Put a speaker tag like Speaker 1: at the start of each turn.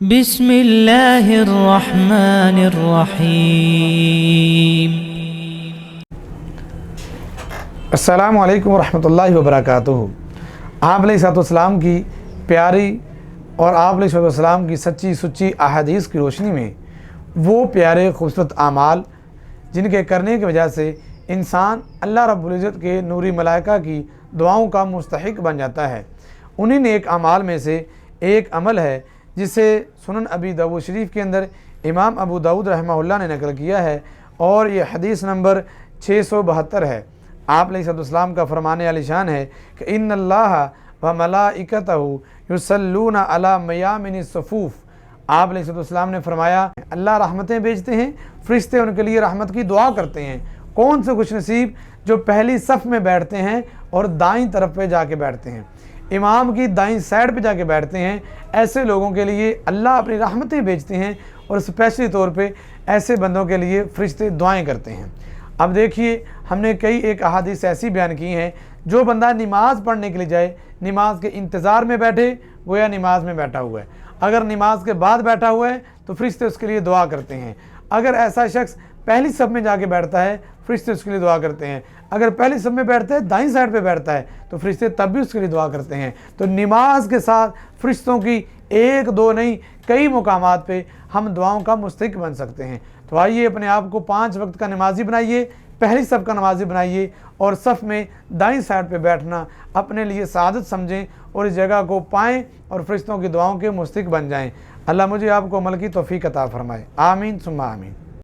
Speaker 1: بسم اللہ الرحمن الرحیم۔
Speaker 2: السلام علیکم ورحمۃ اللہ وبرکاتہ۔ آپ علیہ السلام کی پیاری اور آپ علیہ السلام کی سچی سچی احادیث کی روشنی میں وہ پیارے خوبصورت اعمال جن کے کرنے کی وجہ سے انسان اللہ رب العزت کے نوری ملائکہ کی دعاؤں کا مستحق بن جاتا ہے، انہی نیک اعمال میں سے ایک عمل ہے جسے سنن ابی داؤد شریف کے اندر امام ابو داؤد رحمہ اللہ نے نقل کیا ہے، اور یہ حدیث نمبر 672 ہے۔ آپ علیہ السلام کا فرمانے علی شان ہے کہ ان اللہ و ملائکتہ یصلون علی میامن الصفوف۔ آپ علیہ السلام نے فرمایا اللہ رحمتیں بھیجتے ہیں، فرشتے ان کے لیے رحمت کی دعا کرتے ہیں۔ کون سے خوش نصیب جو پہلی صف میں بیٹھتے ہیں اور دائیں طرف پہ جا کے بیٹھتے ہیں، امام کی دائیں سائڈ پہ جا کے بیٹھتے ہیں، ایسے لوگوں کے لیے اللہ اپنی رحمتیں بھیجتے ہیں، اور اسپیشلی طور پہ ایسے بندوں کے لیے فرشتے دعائیں کرتے ہیں۔ اب دیکھیے، ہم نے کئی ایک احادیث ایسی بیان کی ہیں، جو بندہ نماز پڑھنے کے لیے جائے، نماز کے انتظار میں بیٹھے گویا نماز میں بیٹھا ہوا ہے، اگر نماز کے بعد بیٹھا ہوا ہے تو فرشتے اس کے لیے دعا کرتے ہیں، اگر ایسا شخص پہلی صف میں جا کے بیٹھتا ہے فرشتے اس کے لیے دعا کرتے ہیں، اگر پہلی صف میں بیٹھتا ہے دائیں سائڈ پہ بیٹھتا ہے تو فرشتے تب بھی اس کے لیے دعا کرتے ہیں۔ تو نماز کے ساتھ فرشتوں کی ایک دو نہیں کئی مقامات پہ ہم دعاؤں کا مستحق بن سکتے ہیں۔ تو آئیے اپنے آپ کو 5 وقت کا نمازی بنائیے، پہلی صف کا نمازی بنائیے، اور صف میں دائیں سائڈ پہ بیٹھنا اپنے لیے سعادت سمجھیں، اور اس جگہ کو پائیں اور فرشتوں کی دعاؤں کے مستحق بن جائیں۔ اللہ مجھے آپ کو عمل کی توفیق عطا فرمائے، آمین ثم آمین۔